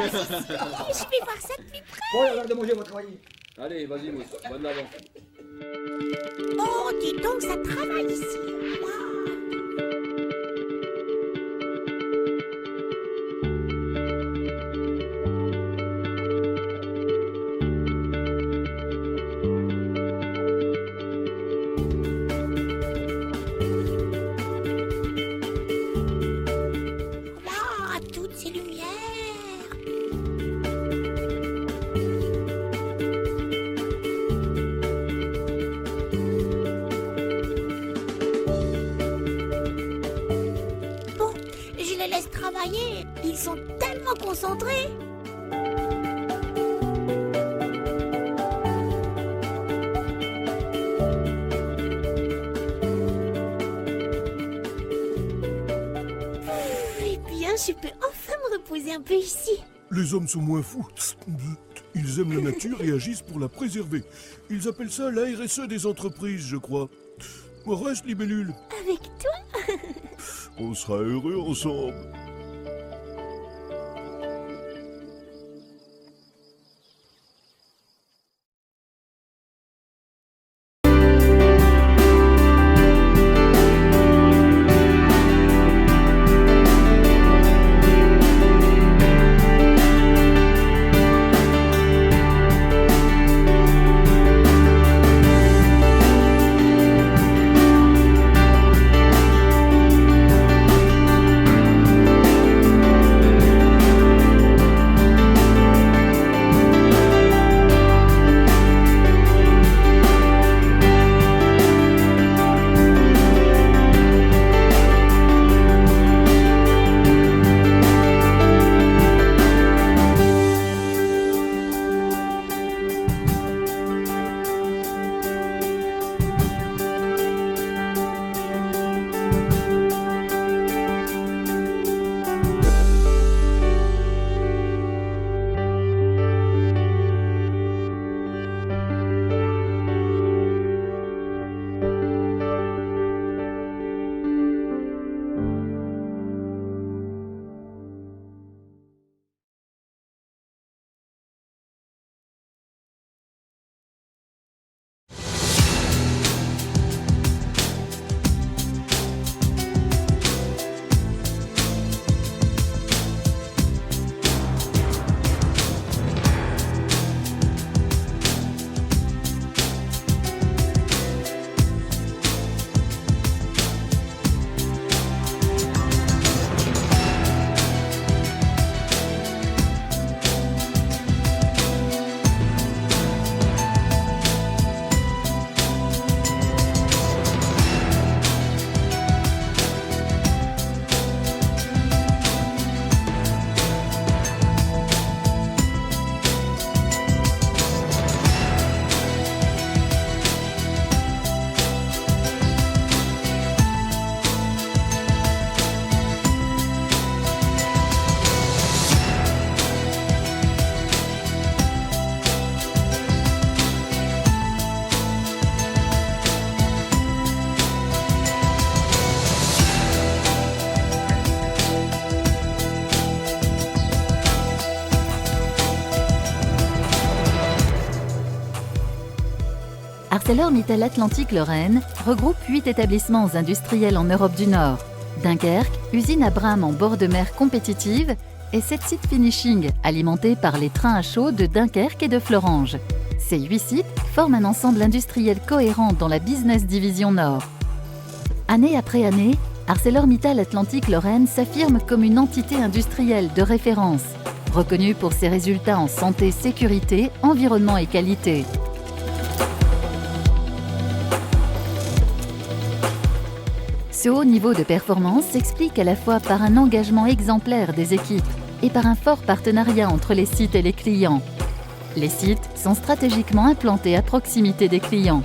Je vais voir ça de plus près. Bon, l'heure de manger, on va travailler. Allez, vas-y, Mousse, bonne avant. Oh, dis donc, ça travaille ici. Waouh. Waouh, toutes ces lumières. Bon, je les laisse travailler. Ils sont tellement concentrés. Eh bien, je peux enfin me reposer un peu ici. Les hommes sont moins fous. Ils aiment la nature et agissent pour la préserver. Ils appellent ça la RSE des entreprises, je crois. Reste, libellule. Avec toi? On sera heureux ensemble. ArcelorMittal Atlantique Lorraine regroupe 8 établissements industriels en Europe du Nord. Dunkerque, usine à Bram en bord de mer compétitive et 7 sites finishing alimentés par les trains à chaud de Dunkerque et de Florange. Ces 8 sites forment un ensemble industriel cohérent dans la Business Division Nord. Année après année, ArcelorMittal Atlantique Lorraine s'affirme comme une entité industrielle de référence, reconnue pour ses résultats en santé, sécurité, environnement et qualité. Ce haut niveau de performance s'explique à la fois par un engagement exemplaire des équipes et par un fort partenariat entre les sites et les clients. Les sites sont stratégiquement implantés à proximité des clients.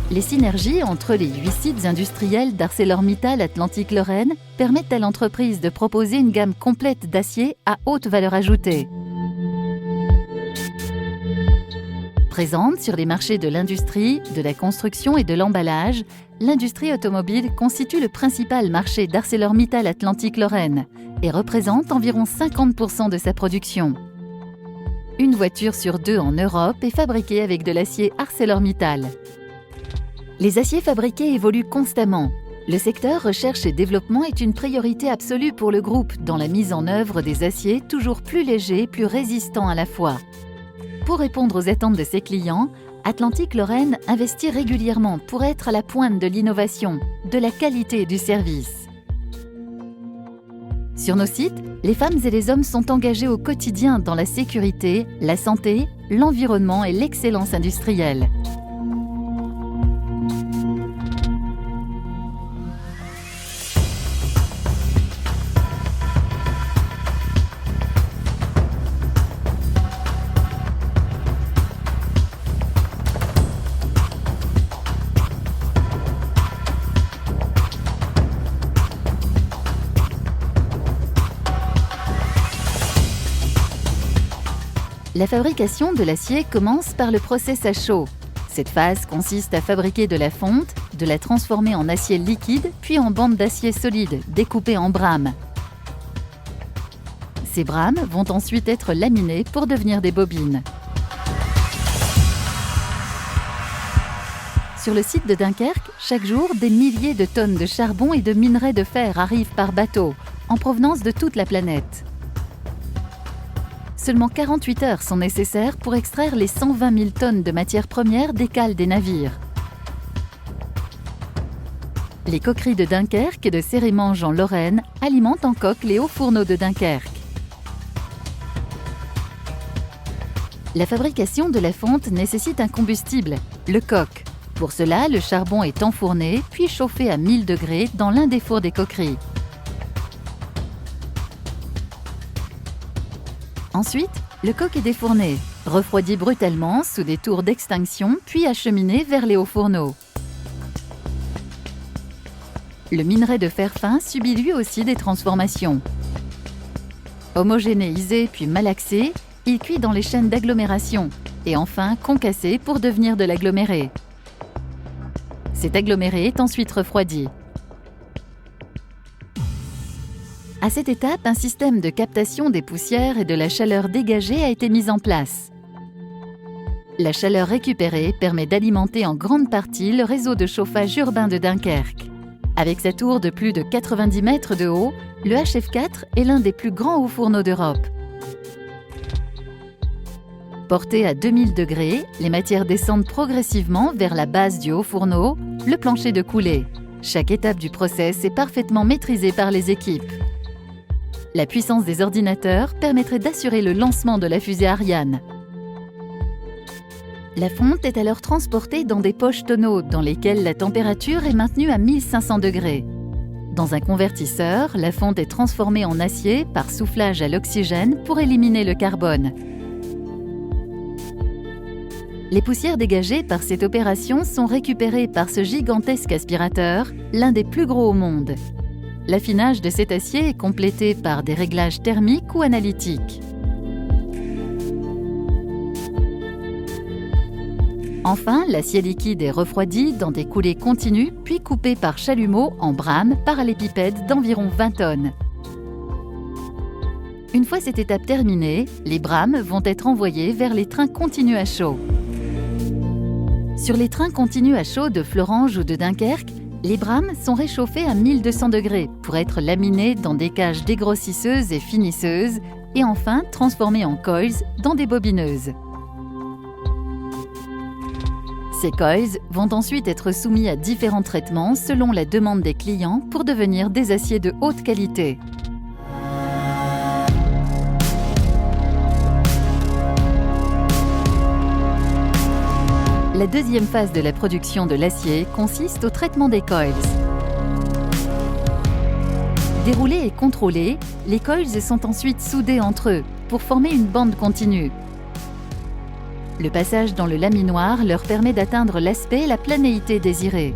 Les synergies entre les 8 sites industriels d'ArcelorMittal Atlantique Lorraine permettent à l'entreprise de proposer une gamme complète d'acier à haute valeur ajoutée. Présente sur les marchés de l'industrie, de la construction et de l'emballage, l'industrie automobile constitue le principal marché d'ArcelorMittal Atlantique Lorraine, et représente environ 50% de sa production. Une voiture sur 2 en Europe est fabriquée avec de l'acier ArcelorMittal. Les aciers fabriqués évoluent constamment. Le secteur recherche et développement est une priorité absolue pour le groupe dans la mise en œuvre des aciers toujours plus légers et plus résistants à la fois. Pour répondre aux attentes de ses clients, Atlantic Lorraine investit régulièrement pour être à la pointe de l'innovation, de la qualité et du service. Sur nos sites, les femmes et les hommes sont engagés au quotidien dans la sécurité, la santé, l'environnement et l'excellence industrielle. La fabrication de l'acier commence par le process à chaud. Cette phase consiste à fabriquer de la fonte, de la transformer en acier liquide, puis en bandes d'acier solide, découpées en brames. Ces brames vont ensuite être laminées pour devenir des bobines. Sur le site de Dunkerque, chaque jour, des milliers de tonnes de charbon et de minerais de fer arrivent par bateau, en provenance de toute la planète. Seulement 48 heures sont nécessaires pour extraire les 120 000 tonnes de matières premières des cales des navires. Les coqueries de Dunkerque et de Sérémange en Lorraine alimentent en coque les hauts fourneaux de Dunkerque. La fabrication de la fonte nécessite un combustible, le coke. Pour cela, le charbon est enfourné puis chauffé à 1000 degrés dans l'un des fours des coqueries. Ensuite, le coke est défourné, refroidi brutalement sous des tours d'extinction, puis acheminé vers les hauts fourneaux. Le minerai de fer fin subit lui aussi des transformations. Homogénéisé puis malaxé, il cuit dans les chaînes d'agglomération et enfin concassé pour devenir de l'aggloméré. Cet aggloméré est ensuite refroidi. À cette étape, un système de captation des poussières et de la chaleur dégagée a été mis en place. La chaleur récupérée permet d'alimenter en grande partie le réseau de chauffage urbain de Dunkerque. Avec sa tour de plus de 90 mètres de haut, le HF4 est l'un des plus grands hauts fourneaux d'Europe. Portées à 2000 degrés, les matières descendent progressivement vers la base du haut fourneau, le plancher de coulée. Chaque étape du process est parfaitement maîtrisée par les équipes. La puissance des ordinateurs permettrait d'assurer le lancement de la fusée Ariane. La fonte est alors transportée dans des poches tonneaux dans lesquelles la température est maintenue à 1500 degrés. Dans un convertisseur, la fonte est transformée en acier par soufflage à l'oxygène pour éliminer le carbone. Les poussières dégagées par cette opération sont récupérées par ce gigantesque aspirateur, l'un des plus gros au monde. L'affinage de cet acier est complété par des réglages thermiques ou analytiques. Enfin, l'acier liquide est refroidi dans des coulées continues, puis coupé par chalumeau en brames parallépipèdes d'environ 20 tonnes. Une fois cette étape terminée, les brames vont être envoyées vers les trains continus à chaud. Sur les trains continus à chaud de Florange ou de Dunkerque, les brames sont réchauffées à 1200 degrés pour être laminées dans des cages dégrossisseuses et finisseuses et enfin transformées en coils dans des bobineuses. Ces coils vont ensuite être soumis à différents traitements selon la demande des clients pour devenir des aciers de haute qualité. La deuxième phase de la production de l'acier consiste au traitement des coils. Déroulés et contrôlés, les coils sont ensuite soudés entre eux pour former une bande continue. Le passage dans le laminoir leur permet d'atteindre l'aspect et la planéité désirée.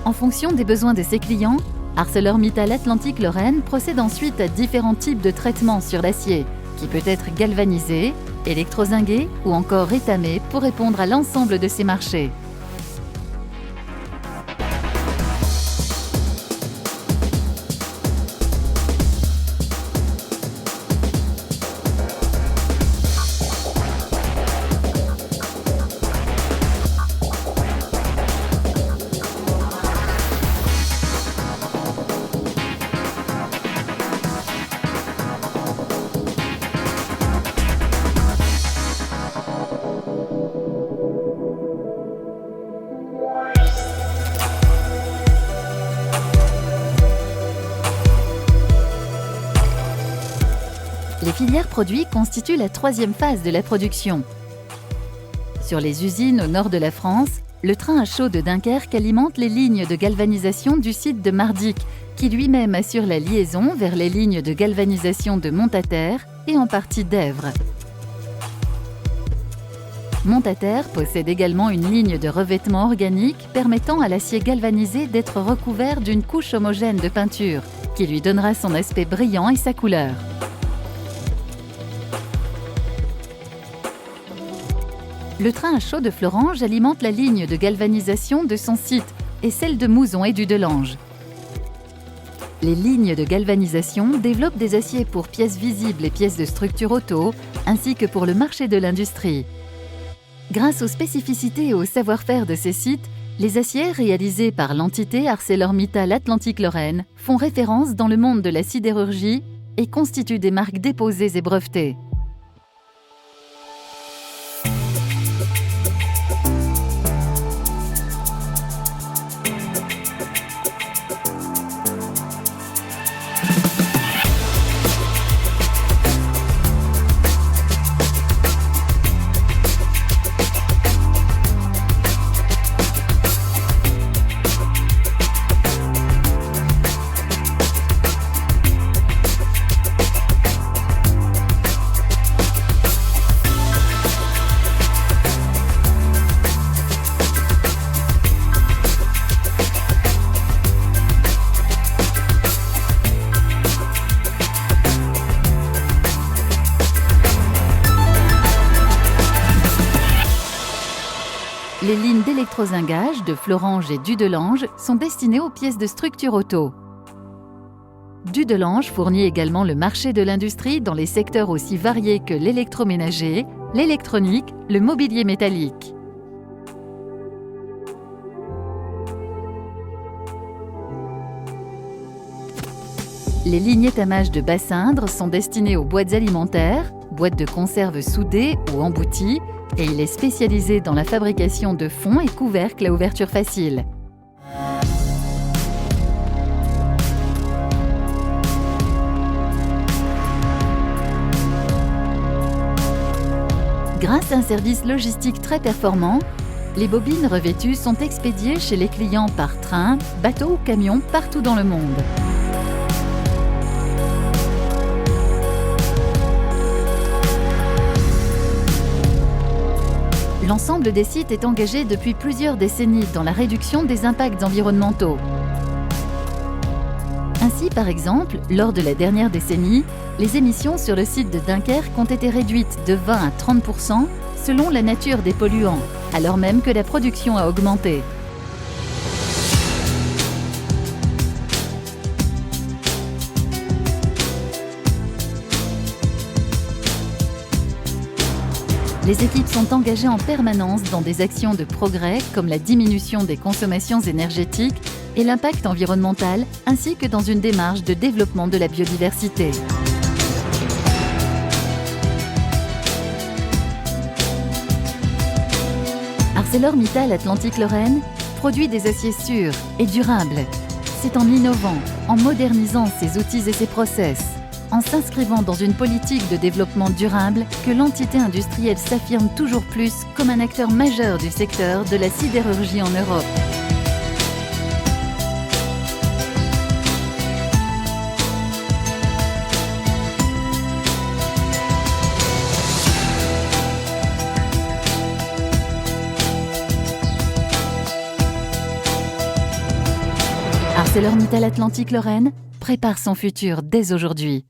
En fonction des besoins de ses clients, ArcelorMittal Atlantic Lorraine procède ensuite à différents types de traitements sur l'acier, qui peut être galvanisé, électrozingué ou encore étamé pour répondre à l'ensemble de ces marchés. Les filières produits constituent la troisième phase de la production. Sur les usines au nord de la France, le train à chaud de Dunkerque alimente les lignes de galvanisation du site de Mardic, qui lui-même assure la liaison vers les lignes de galvanisation de Montaterre et en partie d'Èvres. Montaterre possède également une ligne de revêtement organique permettant à l'acier galvanisé d'être recouvert d'une couche homogène de peinture, qui lui donnera son aspect brillant et sa couleur. Le train à chaud de Florange alimente la ligne de galvanisation de son site et celle de Mouzon et du Delange. Les lignes de galvanisation développent des aciers pour pièces visibles et pièces de structure auto, ainsi que pour le marché de l'industrie. Grâce aux spécificités et au savoir-faire de ces sites, les aciers réalisés par l'entité ArcelorMittal Atlantique-Lorraine font référence dans le monde de la sidérurgie et constituent des marques déposées et brevetées. Les lignes d'électrozingage de Florange et d'Udelange sont destinées aux pièces de structure auto. Dudelange fournit également le marché de l'industrie dans les secteurs aussi variés que l'électroménager, l'électronique, le mobilier métallique. Les lignes étamages de Bassindre sont destinées aux boîtes alimentaires, boîtes de conserve soudées ou embouties, et il est spécialisé dans la fabrication de fonds et couvercles à ouverture facile. Grâce à un service logistique très performant, les bobines revêtues sont expédiées chez les clients par train, bateau ou camion partout dans le monde. L'ensemble des sites est engagé depuis plusieurs décennies dans la réduction des impacts environnementaux. Ainsi, par exemple, lors de la dernière décennie, les émissions sur le site de Dunkerque ont été réduites de 20 à 30% selon la nature des polluants, alors même que la production a augmenté. Les équipes sont engagées en permanence dans des actions de progrès comme la diminution des consommations énergétiques et l'impact environnemental, ainsi que dans une démarche de développement de la biodiversité. ArcelorMittal Atlantique-Lorraine produit des aciers sûrs et durables. C'est en innovant, en modernisant ses outils et ses process, en s'inscrivant dans une politique de développement durable que l'entité industrielle s'affirme toujours plus comme un acteur majeur du secteur de la sidérurgie en Europe. ArcelorMittal Atlantique-Lorraine prépare son futur dès aujourd'hui.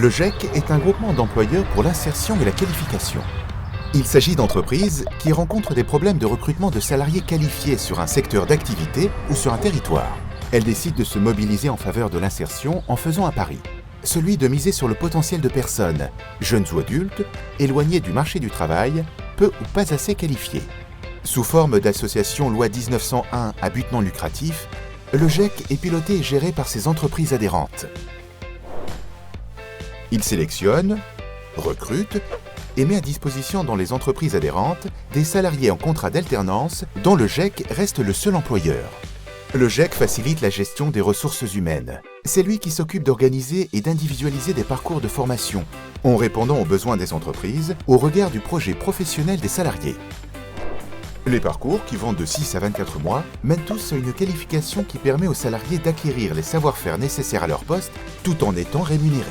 Le GEC est un groupement d'employeurs pour l'insertion et la qualification. Il s'agit d'entreprises qui rencontrent des problèmes de recrutement de salariés qualifiés sur un secteur d'activité ou sur un territoire. Elles décident de se mobiliser en faveur de l'insertion en faisant un pari, celui de miser sur le potentiel de personnes, jeunes ou adultes, éloignées du marché du travail, peu ou pas assez qualifiées. Sous forme d'association loi 1901 à but non lucratif, le GEC est piloté et géré par ses entreprises adhérentes. Il sélectionne, recrute et met à disposition dans les entreprises adhérentes des salariés en contrat d'alternance dont le GEC reste le seul employeur. Le GEC facilite la gestion des ressources humaines. C'est lui qui s'occupe d'organiser et d'individualiser des parcours de formation en répondant aux besoins des entreprises au regard du projet professionnel des salariés. Les parcours, qui vont de 6 à 24 mois, mènent tous à une qualification qui permet aux salariés d'acquérir les savoir-faire nécessaires à leur poste tout en étant rémunérés.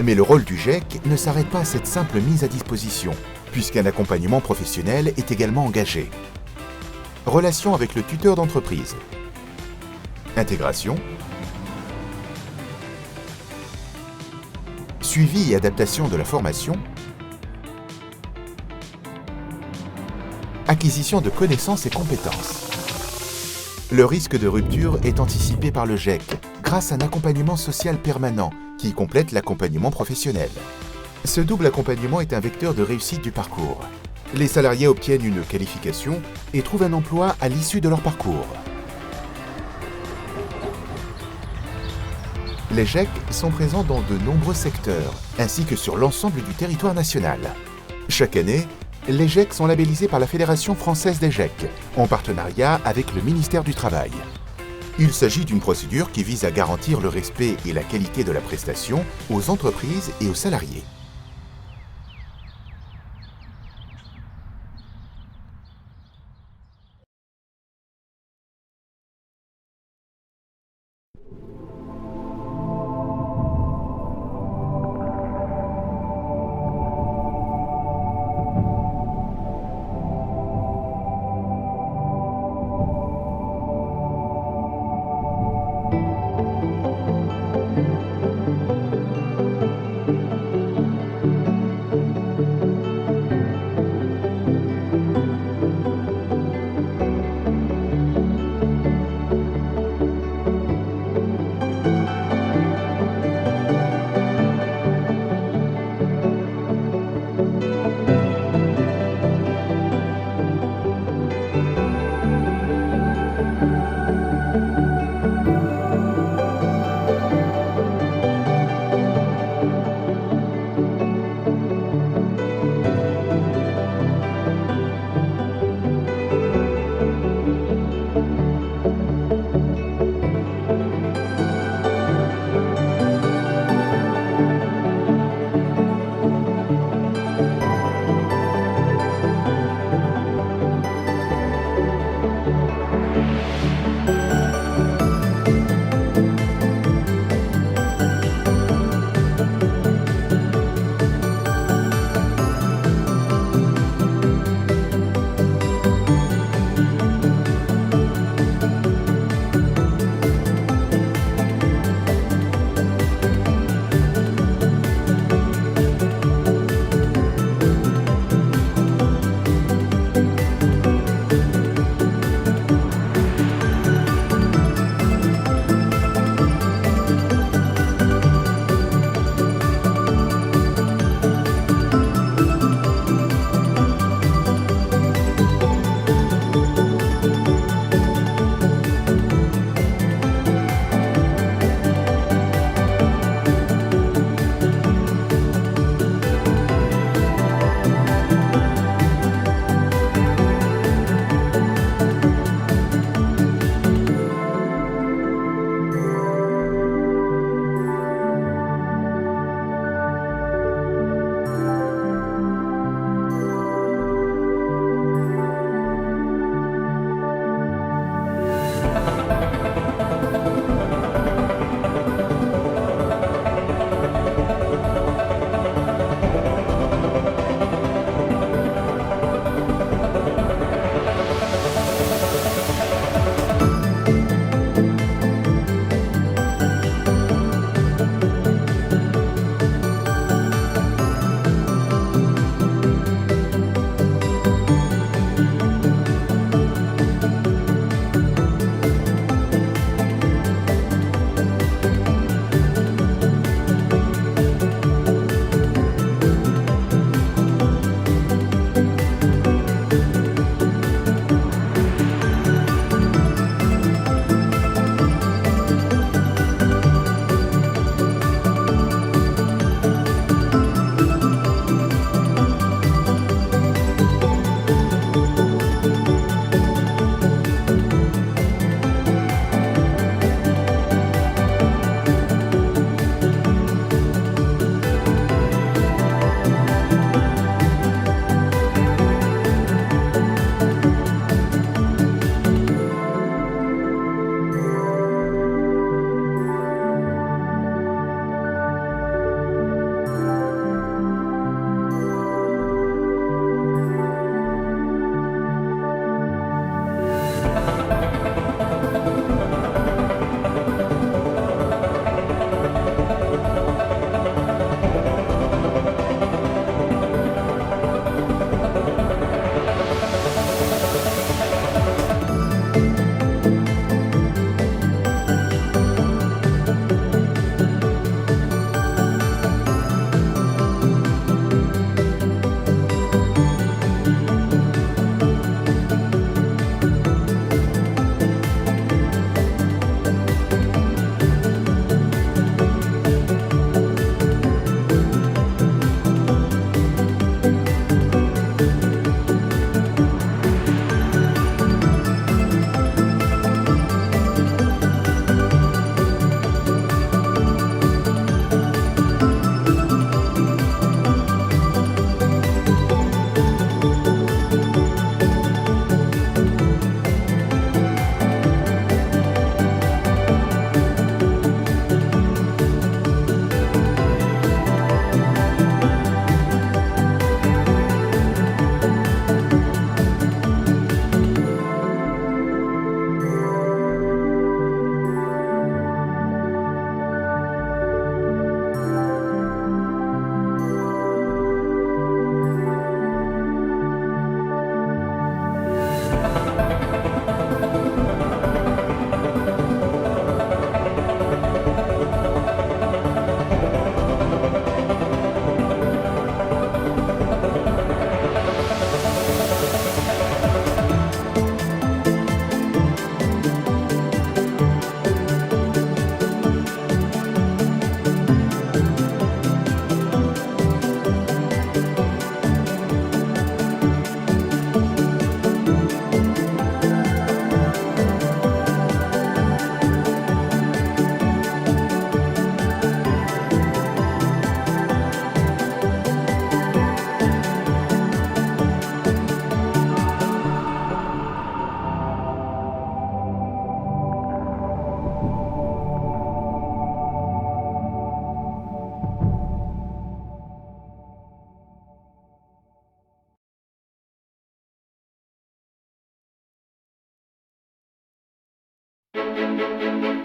Mais le rôle du GEC ne s'arrête pas à cette simple mise à disposition, puisqu'un accompagnement professionnel est également engagé. Relation avec le tuteur d'entreprise. Intégration. Suivi et adaptation de la formation. Acquisition de connaissances et compétences. Le risque de rupture est anticipé par le GEC grâce à un accompagnement social permanent qui complète l'accompagnement professionnel. Ce double accompagnement est un vecteur de réussite du parcours. Les salariés obtiennent une qualification et trouvent un emploi à l'issue de leur parcours. Les GEC sont présents dans de nombreux secteurs, ainsi que sur l'ensemble du territoire national. Chaque année, les GEC sont labellisés par la Fédération française des GEC, en partenariat avec le ministère du Travail. Il s'agit d'une procédure qui vise à garantir le respect et la qualité de la prestation aux entreprises et aux salariés.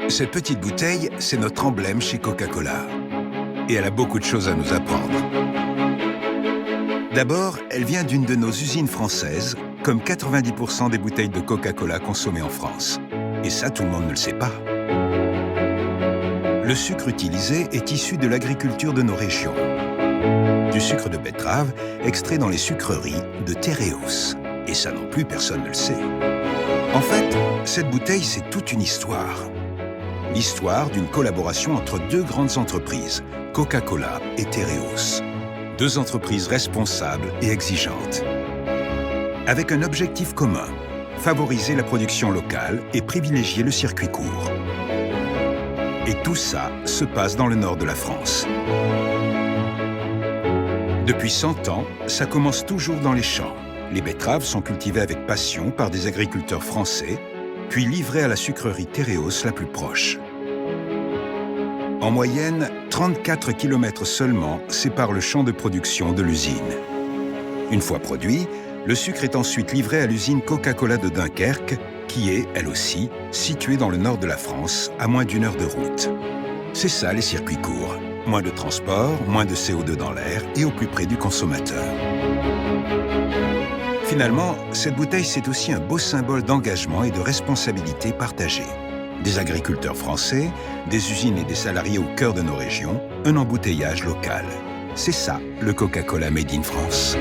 Cette petite bouteille, c'est notre emblème chez Coca-Cola. Et elle a beaucoup de choses à nous apprendre. D'abord, elle vient d'une de nos usines françaises, comme 90% des bouteilles de Coca-Cola consommées en France. Et ça, tout le monde ne le sait pas. Le sucre utilisé est issu de l'agriculture de nos régions. Du sucre de betterave extrait dans les sucreries de Téréos. Et ça non plus, personne ne le sait. En fait, cette bouteille, c'est toute une histoire. L'histoire d'une collaboration entre deux grandes entreprises, Coca-Cola et Téréos. Deux entreprises responsables et exigeantes. Avec un objectif commun, favoriser la production locale et privilégier le circuit court. Et tout ça se passe dans le nord de la France. Depuis 100 ans, ça commence toujours dans les champs. Les betteraves sont cultivées avec passion par des agriculteurs français, puis livrées à la sucrerie Téréos la plus proche. En moyenne, 34 km seulement séparent le champ de production de l'usine. Une fois produit, le sucre est ensuite livré à l'usine Coca-Cola de Dunkerque, qui est, elle aussi, située dans le nord de la France, à moins d'1 heure de route. C'est ça les circuits courts. Moins de transport, moins de CO2 dans l'air et au plus près du consommateur. Finalement, cette bouteille, c'est aussi un beau symbole d'engagement et de responsabilité partagée. Des agriculteurs français, des usines et des salariés au cœur de nos régions, un embouteillage local. C'est ça, le Coca-Cola Made in France.